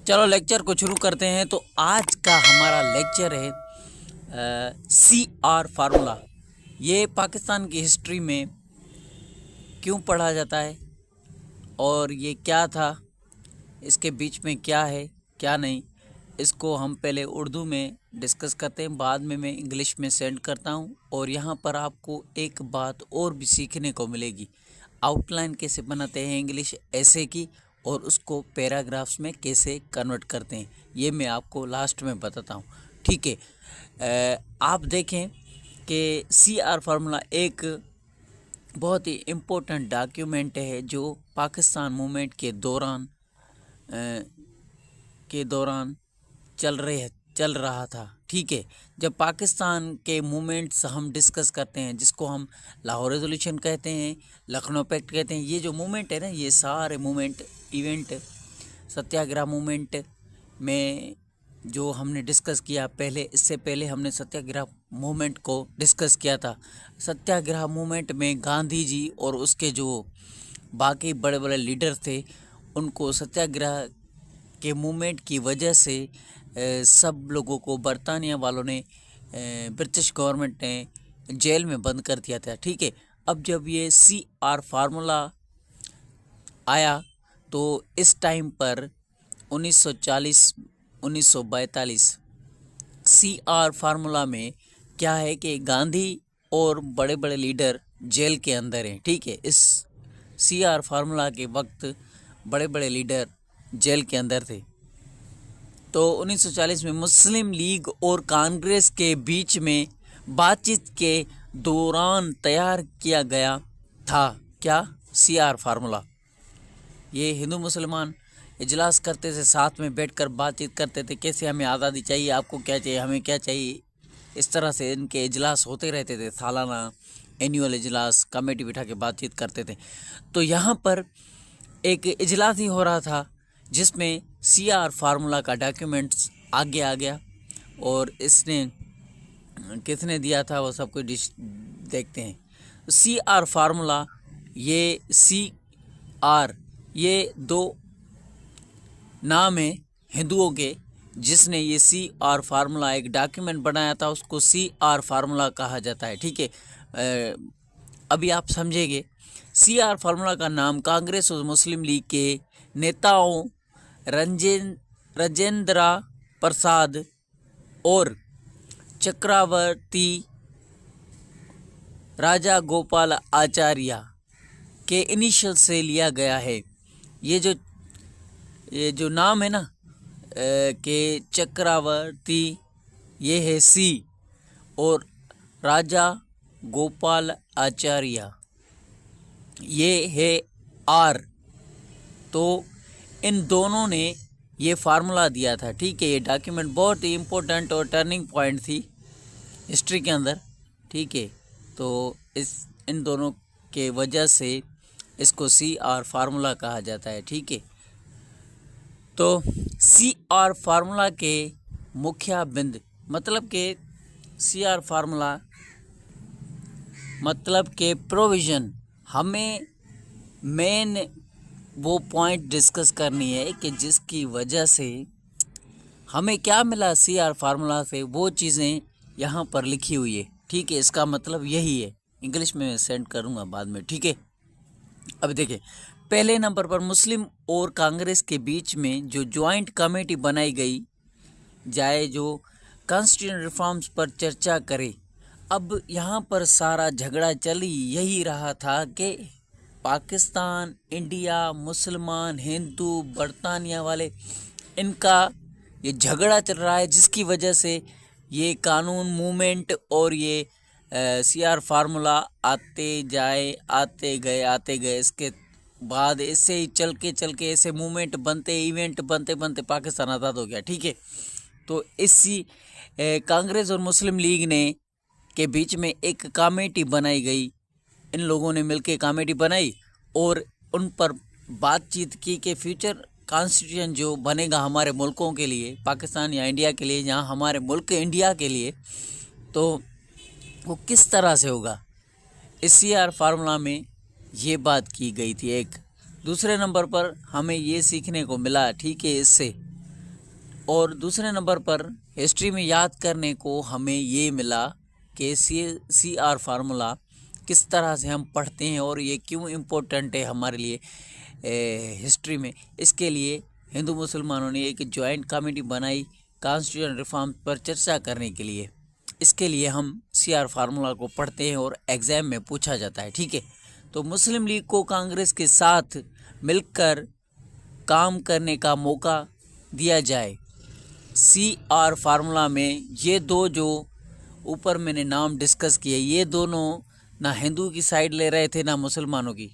चलो लेक्चर को शुरू करते हैं। तो आज का हमारा लेक्चर है CR फार्मूला। ये पाकिस्तान की हिस्ट्री में क्यों पढ़ा जाता है और ये क्या था, इसके बीच में क्या है क्या नहीं, इसको हम पहले उर्दू में डिस्कस करते हैं, बाद में मैं इंग्लिश में सेंड करता हूँ। और यहाँ पर आपको एक बात और भी सीखने को मिलेगी, आउटलाइन कैसे बनाते हैं इंग्लिश ऐसे की, और उसको पैराग्राफ्स में कैसे कन्वर्ट करते हैं, ये मैं आपको लास्ट में बताता हूँ। ठीक है। आप देखें कि CR फार्मूला एक बहुत ही इम्पोर्टेंट डॉक्यूमेंट है जो पाकिस्तान मूवमेंट के दौरान चल रहा था। ठीक है। जब पाकिस्तान के मूवमेंट्स हम डिस्कस करते हैं, जिसको हम लाहौर रेजोल्यूशन कहते हैं, लखनऊ पैक्ट कहते हैं, ये जो मूवमेंट है ना, ये सारे मूवमेंट इवेंट सत्याग्रह मूवमेंट में जो हमने डिस्कस किया पहले, इससे पहले हमने सत्याग्रह मूवमेंट को डिस्कस किया था। सत्याग्रह मूवमेंट में गांधी जी और उसके जो बाकी बड़े बड़े लीडर थे, उनको सत्याग्रह के मूवमेंट की वजह से सब लोगों को बरतानिया वालों ने, ब्रिटिश गवर्नमेंट ने जेल में बंद कर दिया था। ठीक है। अब जब ये CR फार्मूला आया तो इस टाइम पर 1940-1942 CR फार्मूला में क्या है कि गांधी और बड़े बड़े लीडर जेल के अंदर हैं। ठीक है। इस CR फार्मूला के वक्त बड़े बड़े लीडर जेल के अंदर थे। तो 1940 में मुस्लिम लीग और कांग्रेस के बीच में बातचीत के दौरान तैयार किया गया था क्या, CR फार्मूला। ये हिंदू मुसलमान इजलास करते थे, साथ में बैठकर बातचीत करते थे, कैसे हमें आज़ादी चाहिए, आपको क्या चाहिए, हमें क्या चाहिए। इस तरह से इनके इजलास होते रहते थे, सालाना एनुअल इजलास, कमेटी बिठा के बातचीत करते थे। तो यहाँ पर एक इजलास ही हो रहा था जिसमें CR फार्मूला का डॉक्यूमेंट्स आगे आ गया, और इसने किसने दिया था वो सब कुछ देखते हैं। CR फार्मूला, ये CR, ये दो नाम है हिंदुओं के, जिसने ये CR फार्मूला एक डॉक्यूमेंट बनाया था, उसको CR फार्मूला कहा जाता है। ठीक है। अभी आप समझेंगे। CR फार्मूला का नाम कांग्रेस और मुस्लिम लीग के नेताओं राजेंद्र प्रसाद और चक्रवर्ती राजा गोपाल आचार्य के इनिशियल से लिया गया है। ये जो नाम है ना, के चक्रवर्ती, ये है C, और राजा गोपाल आचार्य ये है R। तो इन दोनों ने ये फार्मूला दिया था। ठीक है। ये डॉक्यूमेंट बहुत ही इम्पोर्टेंट और टर्निंग पॉइंट थी हिस्ट्री के अंदर। ठीक है। तो इन दोनों के वजह से इसको CR फार्मूला कहा जाता है। ठीक है। तो CR फार्मूला के मुख्य बिंदु, मतलब के CR फार्मूला मतलब के प्रोविज़न, हमें मेन वो पॉइंट डिस्कस करनी है कि जिसकी वजह से हमें क्या मिला CR फार्मूला से, वो चीज़ें यहाँ पर लिखी हुई है। ठीक है। इसका मतलब यही है। इंग्लिश में सेंड करूँगा बाद में। ठीक है। अब देखिए, पहले नंबर पर मुस्लिम और कांग्रेस के बीच में जो जॉइंट कमेटी बनाई गई जाए, जो कॉन्स्टिट्यूशन रिफॉर्म्स पर चर्चा करे। अब यहाँ पर सारा झगड़ा चल यही रहा था कि पाकिस्तान, इंडिया, मुसलमान, हिंदू, बरतानिया वाले, इनका ये झगड़ा चल रहा है, जिसकी वजह से ये कानून मूवमेंट और ये CR फार्मूला आते गए। इसके बाद इससे ही चल के ऐसे मूवमेंट बनते, इवेंट बनते पाकिस्तान आज़ाद हो गया। ठीक है। तो इसी कांग्रेस और मुस्लिम लीग ने के बीच में एक कमेटी बनाई गई। इन लोगों ने मिलकर कमेटी बनाई और उन पर बातचीत की कि फ्यूचर कॉन्स्टिट्यूशन जो बनेगा हमारे मुल्कों के लिए, पाकिस्तान या इंडिया के लिए, यहाँ हमारे मुल्क इंडिया के लिए, तो वो किस तरह से होगा। इस CR फार्मूला में ये बात की गई थी। एक दूसरे नंबर पर हमें ये सीखने को मिला, ठीक है, इससे और दूसरे नंबर पर हिस्ट्री में याद करने को हमें ये मिला कि CR फार्मूला किस तरह से हम पढ़ते हैं और ये क्यों इम्पोर्टेंट है हमारे लिए हिस्ट्री में। इसके लिए हिंदू मुसलमानों ने एक जॉइंट कमेटी बनाई कॉन्स्टिट्यूशन रिफॉर्म पर चर्चा करने के लिए। इसके लिए हम CR फार्मूला को पढ़ते हैं और एग्ज़ाम में पूछा जाता है, ठीक है। तो मुस्लिम लीग को कांग्रेस के साथ मिलकर काम करने का मौका दिया जाए। CR फार्मूला में ये दो जो ऊपर मैंने नाम डिस्कस किए, ये दोनों ना हिंदू की साइड ले रहे थे ना मुसलमानों की।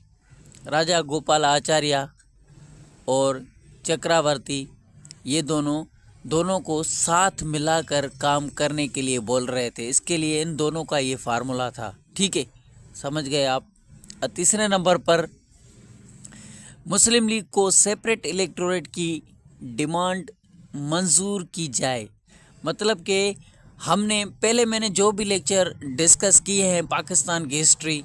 राजा गोपाल आचार्य और चक्रवर्ती ये दोनों को साथ मिलाकर काम करने के लिए बोल रहे थे। इसके लिए इन दोनों का ये फार्मूला था, ठीक है, समझ गए आप। तीसरे नंबर पर मुस्लिम लीग को सेपरेट इलेक्टोरेट की डिमांड मंजूर की जाए। मतलब कि मैंने जो भी लेक्चर डिस्कस किए हैं पाकिस्तान की हिस्ट्री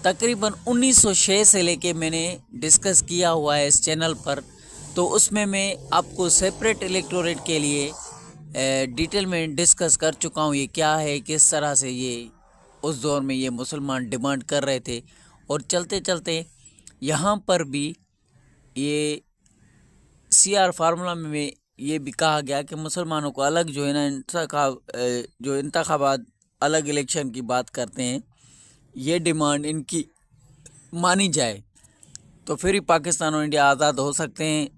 तकरीबन 1906 से लेके मैंने डिस्कस किया हुआ है इस चैनल पर। तो उसमें मैं आपको सेपरेट इलेक्टोरेट के लिए डिटेल में डिस्कस कर चुका हूँ। ये क्या है, किस तरह से ये उस दौर में ये मुसलमान डिमांड कर रहे थे। और चलते चलते यहाँ पर भी ये CR फार्मूला में ये भी कहा गया कि मुसलमानों को अलग जो है ना इंतखाबात अलग इलेक्शन की बात करते हैं, ये डिमांड इनकी मानी जाए तो फिर ही पाकिस्तान और इंडिया आज़ाद हो सकते हैं।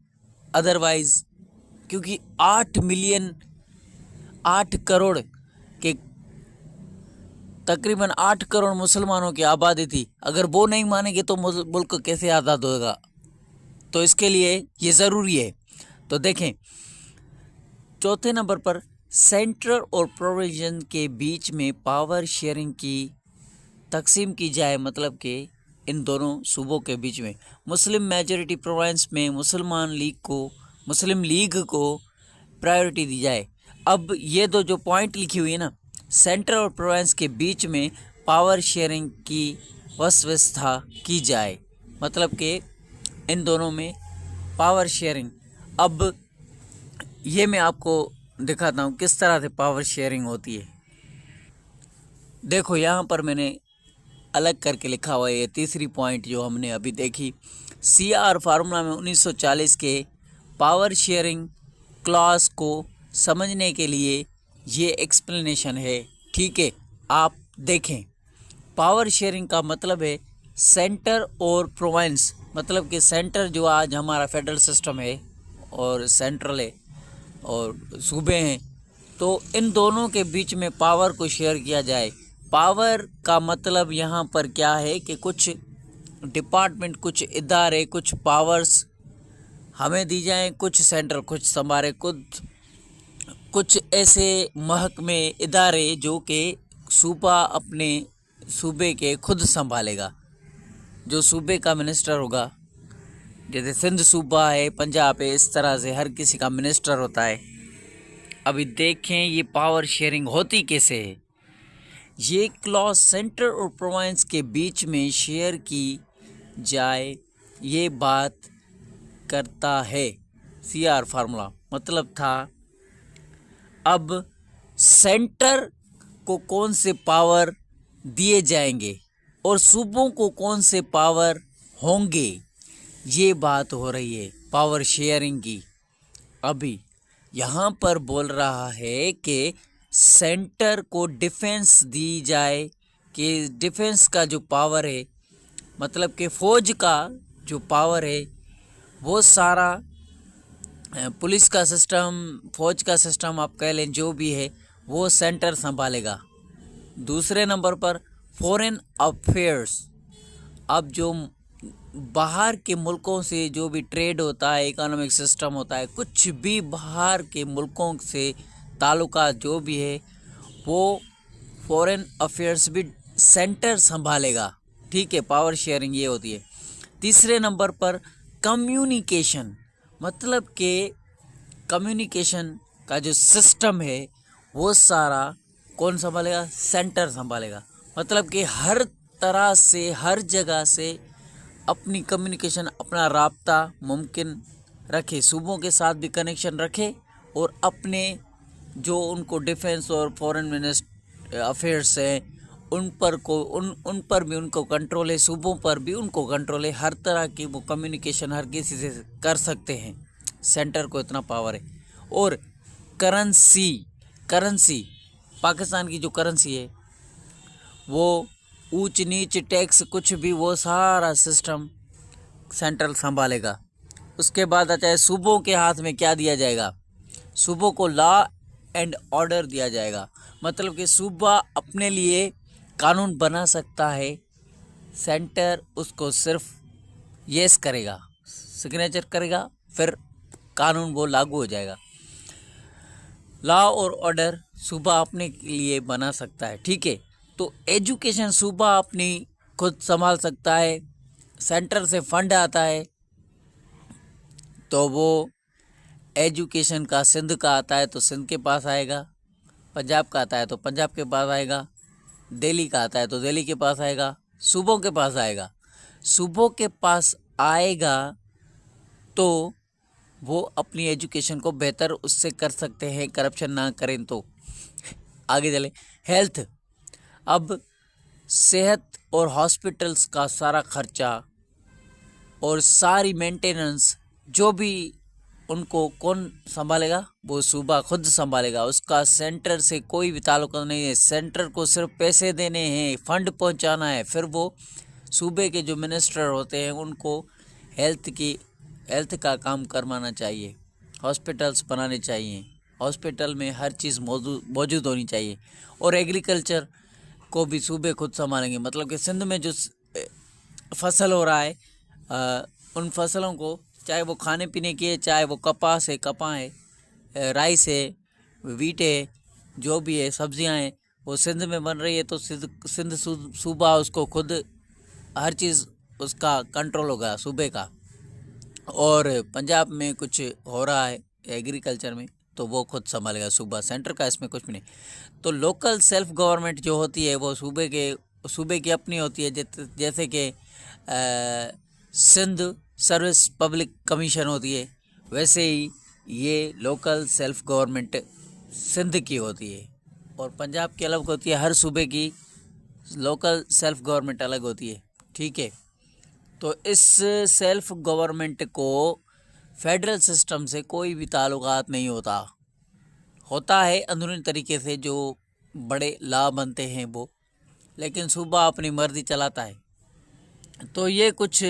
अदरवाइज़ क्योंकि 8 करोड़ के तकरीबन 8 करोड़ मुसलमानों की आबादी थी, अगर वो नहीं मानेंगे तो मुल्क कैसे आज़ाद होगा। तो इसके लिए ये ज़रूरी है। तो देखें चौथे नंबर पर सेंट्रल और प्रोविजन के बीच में पावर शेयरिंग की तकसीम की जाए। मतलब कि इन दोनों सूबों के बीच में मुस्लिम मेजॉरिटी प्रोविंस में मुस्लिम लीग को प्रायोरिटी दी जाए। अब ये दो जो पॉइंट लिखी हुई है ना, सेंट्रल और प्रोविंस के बीच में पावर शेयरिंग की व्यवस्था की जाए। मतलब कि इन दोनों में पावर शेयरिंग। अब ये मैं आपको दिखाता हूँ किस तरह से पावर शेयरिंग होती है। देखो यहाँ पर मैंने अलग करके लिखा हुआ है ये तीसरी पॉइंट जो हमने अभी देखी। CR फार्मूला में 1940 के पावर शेयरिंग क्लॉज को समझने के लिए ये एक्सप्लेनेशन है, ठीक है। आप देखें पावर शेयरिंग का मतलब है सेंटर और प्रोविंस। मतलब कि सेंटर जो आज हमारा फेडरल सिस्टम है और सेंट्रल है और सूबे हैं, तो इन दोनों के बीच में पावर को शेयर किया जाए। पावर का मतलब यहाँ पर क्या है कि कुछ डिपार्टमेंट, कुछ इदारे, कुछ पावर्स हमें दी जाएं, कुछ सेंट्रल कुछ संभाले, कुछ ऐसे महकमे इदारे जो कि सूबा अपने सूबे के खुद संभालेगा। जो सूबे का मिनिस्टर होगा, जैसे सिंध सूबा है, पंजाब है, इस तरह से हर किसी का मिनिस्टर होता है। अभी देखें ये पावर शेयरिंग होती कैसे है। ये क्लॉज सेंटर और प्रोविंस के बीच में शेयर की जाए, ये बात करता है CR फार्मूला। मतलब था अब सेंटर को कौन से पावर दिए जाएंगे और सूबों को कौन से पावर होंगे, ये बात हो रही है पावर शेयरिंग की। अभी यहाँ पर बोल रहा है कि सेंटर को डिफेंस दी जाए, कि डिफेंस का जो पावर है, मतलब कि फ़ौज का जो पावर है वो सारा पुलिस का सिस्टम, फ़ौज का सिस्टम आप कह लें, जो भी है वो सेंटर संभालेगा। दूसरे नंबर पर फॉरेन अफेयर्स। अब जो बाहर के मुल्कों से जो भी ट्रेड होता है, इकोनॉमिक सिस्टम होता है, कुछ भी बाहर के मुल्कों से ताल्लुकात जो भी है वो फॉरेन अफेयर्स भी सेंटर संभालेगा, ठीक है। पावर शेयरिंग ये होती है। तीसरे नंबर पर कम्युनिकेशन। मतलब कि कम्युनिकेशन का जो सिस्टम है वो सारा कौन संभालेगा, सेंटर संभालेगा। मतलब कि हर तरह से, हर जगह से अपनी कम्युनिकेशन, अपना राब्ता मुमकिन रखे, सूबों के साथ भी कनेक्शन रखे और अपने जो उनको डिफेंस और फॉरेन मिनिस्टर अफेयर्स हैं उन पर भी उनको कंट्रोल है, सूबों पर भी उनको कंट्रोल है। हर तरह की वो कम्युनिकेशन हर किसी से कर सकते हैं, सेंटर को इतना पावर है। और करेंसी पाकिस्तान की जो करेंसी है वो ऊंच नीच टैक्स कुछ भी वो सारा सिस्टम सेंट्रल संभालेगा। उसके बाद आता है सूबों के हाथ में क्या दिया जाएगा, सूबों को लॉ एंड ऑर्डर दिया जाएगा। मतलब कि सूबा अपने लिए कानून बना सकता है, सेंटर उसको सिर्फ यस करेगा, सिग्नेचर करेगा, फिर कानून वो लागू हो जाएगा। लॉ और ऑर्डर सूबा अपने लिए बना सकता है, ठीक है। तो एजुकेशन सूबा अपनी खुद संभाल सकता है। सेंटर से फंड आता है तो वो एजुकेशन का सिंध का आता है तो सिंध के पास आएगा, पंजाब का आता है तो पंजाब के पास आएगा, दिल्ली का आता है तो दिल्ली के पास आएगा, सूबों के पास आएगा। सूबों के पास आएगा तो वो अपनी एजुकेशन को बेहतर उससे कर सकते हैं, करप्शन ना करें तो। आगे चले, हेल्थ। अब सेहत और हॉस्पिटल्स का सारा खर्चा और सारी मेंटेनेंस जो भी उनको कौन संभालेगा, वो सूबा खुद संभालेगा। उसका सेंटर से कोई भी ताल्लुक नहीं है, सेंटर को सिर्फ पैसे देने हैं, फंड पहुंचाना है। फिर वो सूबे के जो मिनिस्टर होते हैं उनको हेल्थ का काम करवाना चाहिए, हॉस्पिटल्स बनाने चाहिए, हॉस्पिटल में हर चीज़ मौजूद होनी चाहिए। और एग्रीकल्चर को भी सूबे खुद संभालेंगे। मतलब कि सिंध में जो फसल हो रहा है उन फसलों को, चाहे वो खाने पीने की है, चाहे वो कपास है, राइस है, वीट है, जो भी है, सब्जियां हैं, वो सिंध में बन रही है तो सिंध सूबा उसको खुद हर चीज़ उसका कंट्रोल होगा सूबे का। और पंजाब में कुछ हो रहा है एग्रीकल्चर में तो वो खुद संभालेगा सूबा, सेंटर का इसमें कुछ भी नहीं। तो लोकल सेल्फ गवर्नमेंट जो होती है वो सूबे की अपनी होती है। जैसे कि सिंध सर्विस पब्लिक कमीशन होती है, वैसे ही ये लोकल सेल्फ गवर्नमेंट सिंध की होती है। और पंजाब की अलग होती है, हर सूबे की लोकल सेल्फ गवर्नमेंट अलग होती है, ठीक है। तो इस सेल्फ गवर्नमेंट को फेडरल सिस्टम से कोई भी ताल्लुकात नहीं होता है अंदरूनी तरीके से जो बड़े लॉ बनते हैं वो, लेकिन सूबा अपनी मर्जी चलाता है। तो ये कुछ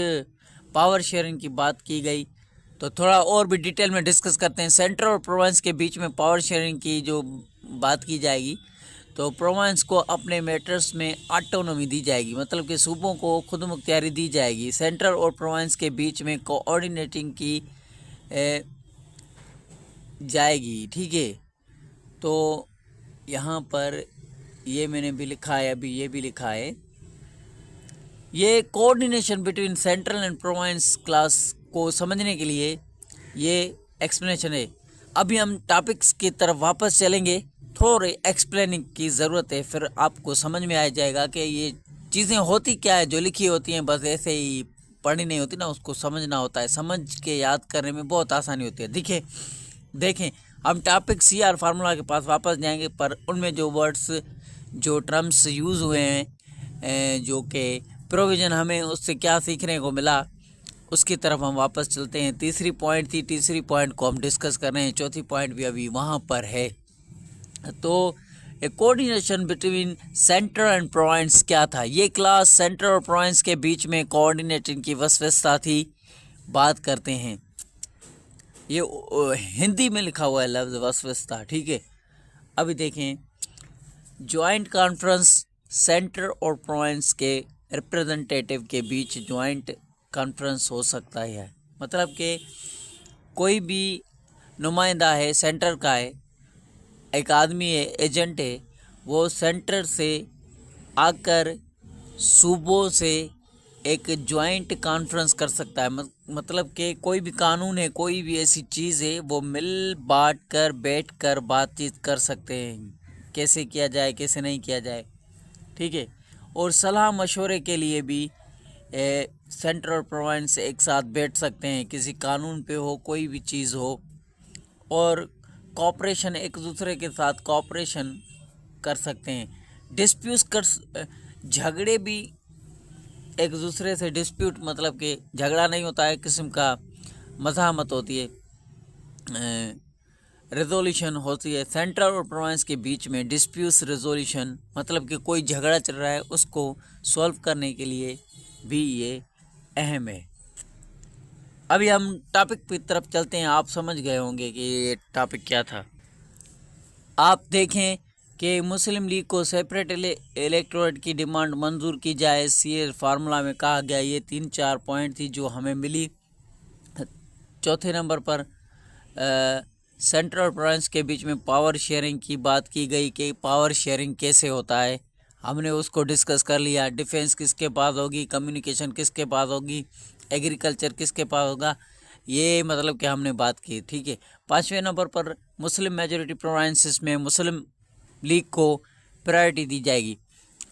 पावर शेयरिंग की बात की गई, तो थोड़ा और भी डिटेल में डिस्कस करते हैं। सेंटर और प्रोविंस के बीच में पावर शेयरिंग की जो बात की जाएगी, तो प्रोविंस को अपने मैटर्स में ऑटोनॉमी दी जाएगी, मतलब कि सूबों को खुद मुख्तियारी दी जाएगी। सेंटर और प्रोविंस के बीच में कोऑर्डिनेटिंग की जाएगी, ठीक है। तो यहाँ पर ये मैंने भी लिखा है, अभी ये भी लिखा है, ये coordination between central and province class को समझने के लिए ये एक्सप्लेनेशन है। अभी हम टॉपिक्स की तरफ वापस चलेंगे, थोड़े एक्सप्लेनिंग की ज़रूरत है, फिर आपको समझ में आ जाएगा कि ये चीज़ें होती क्या है। जो लिखी होती हैं बस ऐसे ही पढ़ी नहीं होती ना, उसको समझना होता है, समझ के याद करने में बहुत आसानी होती है। देखें हम टॉपिक CR फार्मूला के पास वापस जाएंगे, पर उनमें जो वर्ड्स जो टर्म्स यूज़ हुए हैं, जो कि प्रोविज़न, हमें उससे क्या सीखने को मिला उसकी तरफ हम वापस चलते हैं। तीसरी पॉइंट को हम डिस्कस कर रहे हैं, चौथी पॉइंट भी अभी वहाँ पर है। तो coordination between centre and province क्या था, ये क्लास सेंटर और प्रोविंस के बीच में कोऑर्डिनेटिंग की व्यवस्था थी, बात करते हैं। ये हिंदी में लिखा हुआ है लफ्ज़ व्यवस्था, ठीक है। अभी देखें, ज्वाइंट कॉन्फ्रेंस सेंटर और प्रोविंस के रिप्रेजेंटेटिव के बीच ज्वाइंट कॉन्फ्रेंस हो सकता है। मतलब कि कोई भी नुमाइंदा है, सेंटर का है, एक आदमी है, एजेंट है, वो सेंटर से आकर सूबों से एक ज्वाइंट कॉन्फ्रेंस कर सकता है। मतलब कि कोई भी कानून है, कोई भी ऐसी चीज़ है, वो मिल बांट कर बैठ कर बातचीत कर सकते हैं, कैसे किया जाए कैसे नहीं किया जाए, ठीक है। और सलाह मशवरे के लिए भी सेंटर और प्रोविंस एक साथ बैठ सकते हैं, किसी कानून पे हो, कोई भी चीज़ हो। और कॉपरेशन, एक दूसरे के साथ कॉपरेशन कर सकते हैं। झगड़े भी एक दूसरे से, डिस्प्यूट मतलब कि झगड़ा नहीं होता है, किस्म का मज़ाहमत होती है, रेजोल्यूशन होती है। सेंट्रल और प्रोविंस के बीच में डिस्प्यूट्स रेजोल्यूशन मतलब कि कोई झगड़ा चल रहा है उसको सॉल्व करने के लिए भी ये अहम है। अभी हम टॉपिक की तरफ चलते हैं। आप समझ गए होंगे कि ये टॉपिक क्या था। आप देखें कि मुस्लिम लीग को सेपरेट इलेक्टोरेट की डिमांड मंजूर की जाए, सी फार्मूला में कहा गया। ये 3-4 पॉइंट थी जो हमें मिली। चौथे नंबर पर सेंट्रल और प्रोविंस के बीच में पावर शेयरिंग की बात की गई कि पावर शेयरिंग कैसे होता है, हमने उसको डिस्कस कर लिया। डिफेंस किसके पास होगी, कम्युनिकेशन किसके पास होगी, एग्रीकल्चर किसके पास होगा, ये मतलब कि हमने बात की। ठीक है। 5वें नंबर पर मुस्लिम मेजॉरिटी प्रोविंसेस में मुस्लिम लीग को प्रायोरिटी दी जाएगी।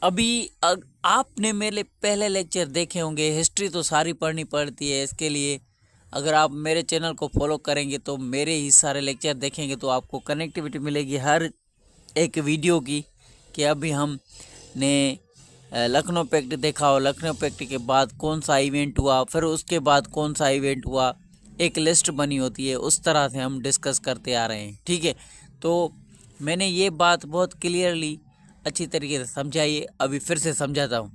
अभी आपने मेरे पहले लेक्चर देखे होंगे, हिस्ट्री तो सारी पढ़नी पड़ती है। इसके लिए अगर आप मेरे चैनल को फॉलो करेंगे तो मेरे ही सारे लेक्चर देखेंगे तो आपको कनेक्टिविटी मिलेगी हर एक वीडियो की। कि अभी हमने लखनऊ पैक्ट देखा हो, लखनऊ पैक्ट के बाद कौन सा इवेंट हुआ, फिर उसके बाद कौन सा इवेंट हुआ, एक लिस्ट बनी होती है, उस तरह से हम डिस्कस करते आ रहे हैं। ठीक है। तो मैंने ये बात बहुत क्लियरली अच्छी तरीके से समझाई है, अभी फिर से समझाता हूँ।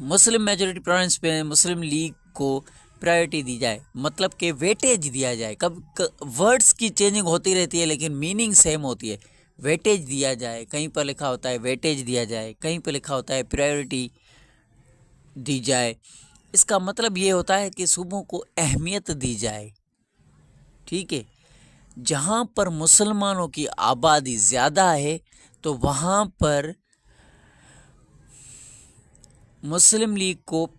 मुस्लिम मेजॉरिटी प्रोविंस में मुस्लिम लीग को प्रायोरिटी दी जाए, मतलब कि वेटेज दिया जाए। वर्ड्स की चेंजिंग होती रहती है लेकिन मीनिंग सेम होती है। वेटेज दिया जाए, कहीं पर लिखा होता है वेटेज दिया जाए, कहीं पर लिखा होता है प्रायोरिटी दी जाए। इसका मतलब ये होता है कि सूबों को अहमियत दी जाए। ठीक है। जहाँ पर मुसलमानों की आबादी ज़्यादा है तो वहाँ पर मुस्लिम लीग को,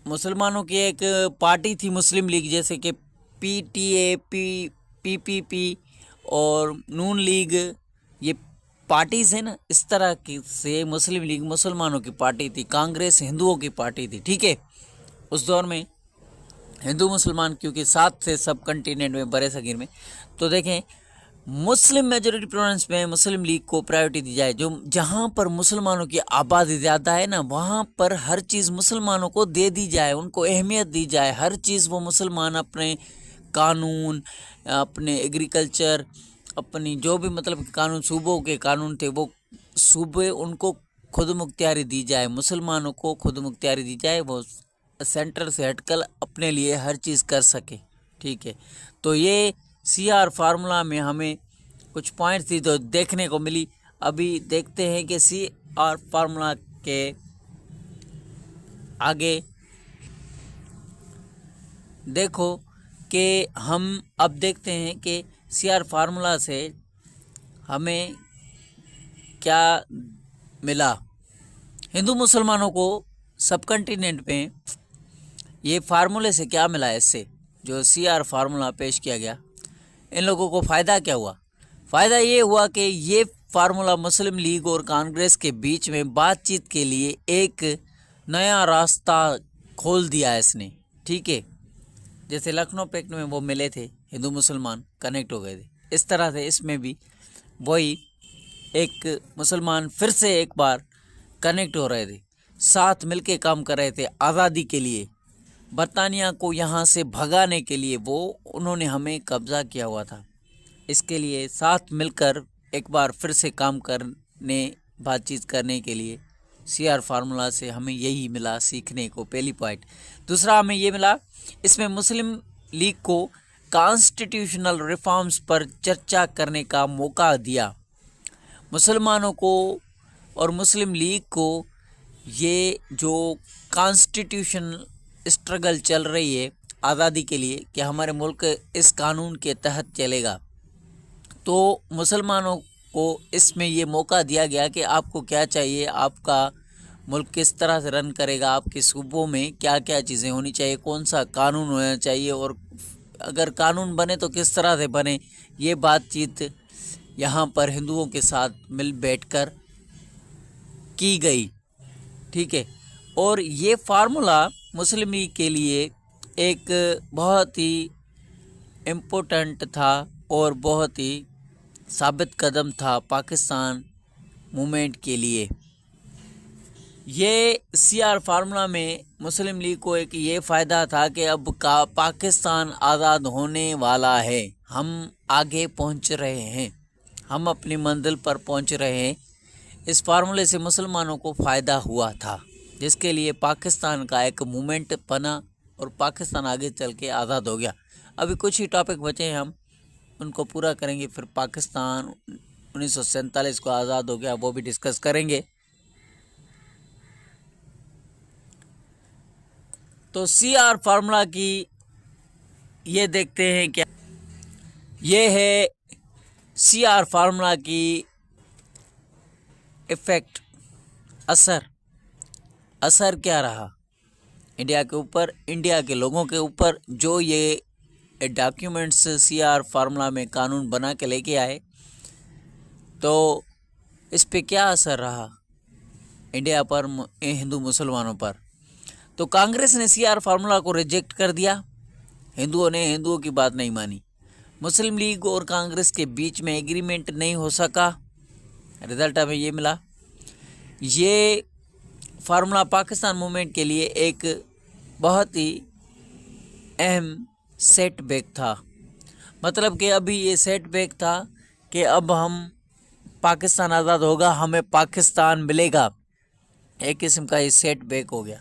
मुसलमानों की एक पार्टी थी मुस्लिम लीग, जैसे कि PTA, PPP और नून लीग, ये पार्टीज़ है ना, इस तरह की से मुस्लिम लीग मुसलमानों की पार्टी थी। कांग्रेस हिंदुओं की पार्टी थी। ठीक है। उस दौर में हिंदू मुसलमान क्योंकि साथ थे सब कंटिनेंट में, बड़े सगीर में। तो देखें, मुस्लिम मेजॉरिटी प्रोविंस में मुस्लिम लीग को प्रायोरिटी दी जाए। जो जहाँ पर मुसलमानों की आबादी ज़्यादा है ना, वहाँ पर हर चीज़ मुसलमानों को दे दी जाए, उनको अहमियत दी जाए। हर चीज़ वो मुसलमान अपने कानून, अपने एग्रीकल्चर, अपनी जो भी मतलब कानून, सूबों के कानून थे, वो सूबे उनको खुद मुख्तियारी दी जाए, मुसलमानों को खुद मुख्तियारी दी जाए, वो सेंटर से हटकर अपने लिए हर चीज़ कर सके। ठीक है। तो ये CR फार्मूला में हमें कुछ पॉइंट्स थी तो देखने को मिली। अभी देखते हैं कि CR फार्मूला के आगे देखो कि हम अब देखते हैं कि CR फार्मूला से हमें क्या मिला। हिंदू मुसलमानों को सब कंटिनेंट में ये फार्मूले से क्या मिला है, इससे जो CR फार्मूला पेश किया गया, इन लोगों को फ़ायदा क्या हुआ? फ़ायदा ये हुआ कि ये फार्मूला मुस्लिम लीग और कांग्रेस के बीच में बातचीत के लिए एक नया रास्ता खोल दिया है इसने। ठीक है। जैसे लखनऊ पैक्ट में वो मिले थे, हिंदू मुसलमान कनेक्ट हो गए थे, इस तरह से इसमें भी वही एक मुसलमान फिर से एक बार कनेक्ट हो रहे थे, साथ मिलके काम कर रहे थे आज़ादी के लिए। बरतानिया को यहाँ से भगाने के लिए वो उन्होंने हमें कब्ज़ा किया हुआ था, इसके लिए साथ मिलकर एक बार फिर से काम करने, बातचीत करने के लिए CR फार्मूला से हमें यही मिला सीखने को, पहली पॉइंट। दूसरा हमें ये मिला, इसमें मुस्लिम लीग को कॉन्स्टिट्यूशनल रिफॉर्म्स पर चर्चा करने का मौका दिया। मुसलमानों को और मुस्लिम लीग को ये जो कॉन्स्टिट्यूशनल स्ट्रगल चल रही है आज़ादी के लिए कि हमारे मुल्क इस कानून के तहत चलेगा, तो मुसलमानों को इसमें ये मौका दिया गया कि आपको क्या चाहिए, आपका मुल्क किस तरह से रन करेगा, आपके सूबों में क्या क्या चीज़ें होनी चाहिए, कौन सा कानून होना चाहिए, और अगर कानून बने तो किस तरह से बने। ये बातचीत यहाँ पर हिंदुओं के साथ मिल बैठकर की गई। ठीक है। और ये फार्मूला मुस्लिम लीग के लिए एक बहुत ही इम्पोर्टेंट था और बहुत ही साबित कदम था पाकिस्तान मूवमेंट के लिए। ये सीआर फार्मूला में मुस्लिम लीग को एक ये फ़ायदा था कि अब का पाकिस्तान आज़ाद होने वाला है, हम आगे पहुंच रहे हैं, हम अपनी मंजिल पर पहुंच रहे हैं। इस फार्मूले से मुसलमानों को फ़ायदा हुआ था, जिसके लिए पाकिस्तान का एक मूवमेंट बना और पाकिस्तान आगे चल के आज़ाद हो गया। अभी कुछ ही टॉपिक बचे हैं, हम उनको पूरा करेंगे, फिर पाकिस्तान 1947 को आज़ाद हो गया वो भी डिस्कस करेंगे। तो सीआर फार्मूला की ये देखते हैं क्या, ये है सीआर फार्मूला की इफ़ेक्ट, असर क्या रहा इंडिया के ऊपर, इंडिया के लोगों के ऊपर। जो ये डॉक्यूमेंट्स सीआर फार्मूला में कानून बना के लेके आए, तो इस पे क्या असर रहा इंडिया पर, हिंदू मुसलमानों पर। तो कांग्रेस ने सीआर फार्मूला को रिजेक्ट कर दिया, हिंदुओं ने हिंदुओं की बात नहीं मानी, मुस्लिम लीग और कांग्रेस के बीच में एग्रीमेंट नहीं हो सका। रिजल्ट हमें ये मिला। ये फार्मूला पाकिस्तान मूवमेंट के लिए एक बहुत ही अहम सेटबैक था। मतलब कि अभी ये सेटबैक था कि अब हम पाकिस्तान आज़ाद होगा, हमें पाकिस्तान मिलेगा, एक किस्म का ये सेटबैक हो गया।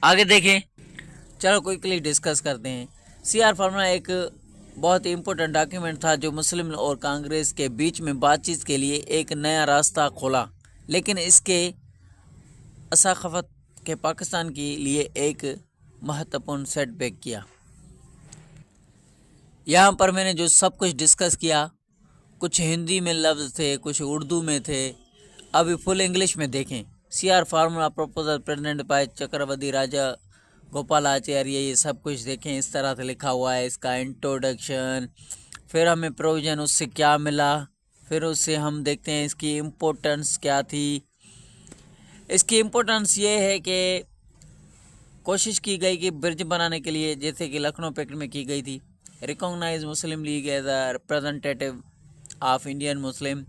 आगे देखें, चलो क्विकली डिस्कस करते हैं। सीआर फार्मूला एक बहुत ही इम्पोर्टेंट डॉक्यूमेंट था जो मुस्लिम और कांग्रेस के बीच में बातचीत के लिए एक नया रास्ता खोला, लेकिन इसके असखफत के पाकिस्तान के लिए एक महत्वपूर्ण सेटबैक किया। यहाँ पर मैंने जो सब कुछ डिस्कस किया, कुछ हिंदी में लफ्ज़ थे, कुछ उर्दू में थे, अभी फुल इंग्लिश में देखें। CR formula proposal present by Chakravarti Rajagopalachari, ये सब कुछ देखें, इस तरह से लिखा हुआ है। इसका इंट्रोडक्शन, फिर हमें प्रोविज़न उससे क्या मिला, फिर उससे हम देखते हैं इसकी इम्पोर्टेंस क्या थी। इसकी इम्पोर्टेंस ये है कि कोशिश की गई कि ब्रिज बनाने के लिए, जैसे कि लखनऊ पैक्ट में की गई थी, recognise Muslim League as a representative of Indian Muslim,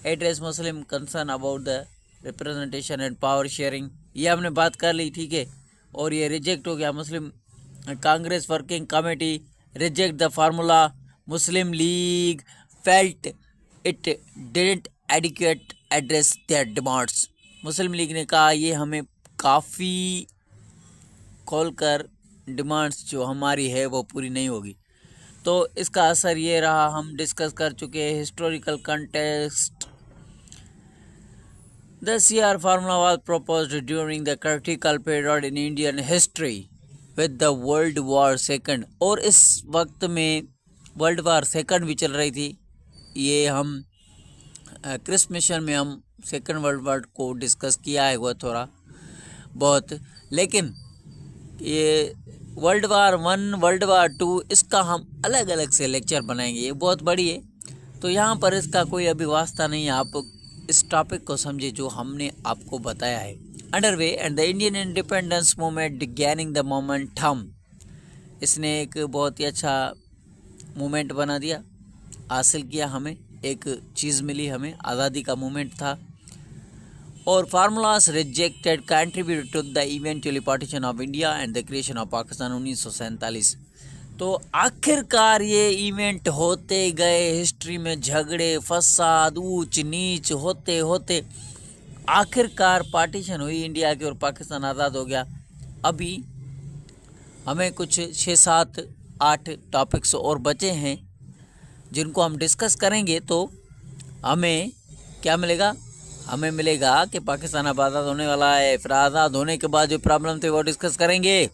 address Muslim concern about the representation and power sharing, ये हमने बात कर ली, ठीक है। और ये रिजेक्ट हो गया। Muslim Congress working committee reject the formula, Muslim League felt it didn't adequate address their demands. Muslim League ने कहा ये हमें काफ़ी खोलकर डिमांड्स जो हमारी है वो पूरी नहीं होगी। तो इसका असर ये रहा, हम डिस्कस कर चुके हैं। Historical context, the CR formula was proposed during the critical period in Indian history with the World War II, और इस वक्त में वर्ल्ड वार सेकंड भी चल रही थी। ये हम क्रिस मिशन में हम सेकंड वर्ल्ड वार को डिस्कस किया है वो थोड़ा बहुत, लेकिन ये वर्ल्ड वार 1, वर्ल्ड वार 2, इसका हम अलग अलग से लेक्चर बनाएंगे, ये बहुत बड़ी है, तो यहाँ पर इसका कोई अभी वास्ता नहीं है। आप इस टॉपिक को समझे जो हमने आपको बताया है। Underway and the Indian independence movement gaining the momentum, इसने एक बहुत ही अच्छा मूवमेंट बना दिया, हासिल किया, हमें एक चीज़ मिली, हमें आज़ादी का मूवमेंट था। और formulas rejected contribute to the eventually partition of India and the creation of Pakistan 1947। तो आखिरकार ये इवेंट होते गए, हिस्ट्री में झगड़े फसाद ऊंच नीच होते होते आखिरकार पार्टीशन हुई इंडिया की और पाकिस्तान आज़ाद हो गया। अभी हमें कुछ 6, 7, 8 टॉपिक्स और बचे हैं जिनको हम डिस्कस करेंगे, तो हमें क्या मिलेगा, हमें मिलेगा कि पाकिस्तान अब आज़ाद होने वाला है। फिर आज़ाद होने के बाद जो प्रॉब्लम थे वो डिस्कस करेंगे।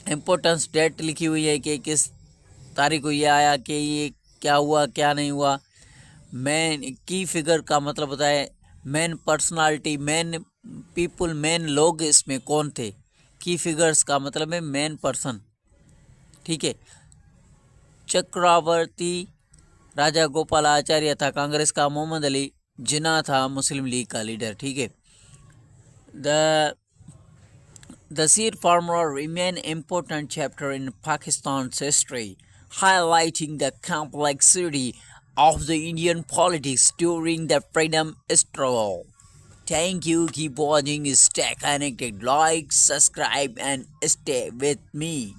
इम्पोर्टेंस डेट लिखी हुई है कि किस तारीख को ये आया, कि ये क्या हुआ क्या नहीं हुआ। मेन की फिगर का मतलब होता है main personality, main people, main लोग इसमें कौन थे। की फिगर्स का मतलब है मेन पर्सन, ठीक है। चक्रवर्ती राजा गोपालाचार्य था कांग्रेस का, मोहम्मद अली जिन्ना था मुस्लिम लीग का लीडर, ठीक है। The Seed Farmer remain important chapter in Pakistan's history. highlighting the complexity of the Indian politics during the freedom struggle. Thank you. Keep watching. Stay connected. Like, subscribe, and stay with me.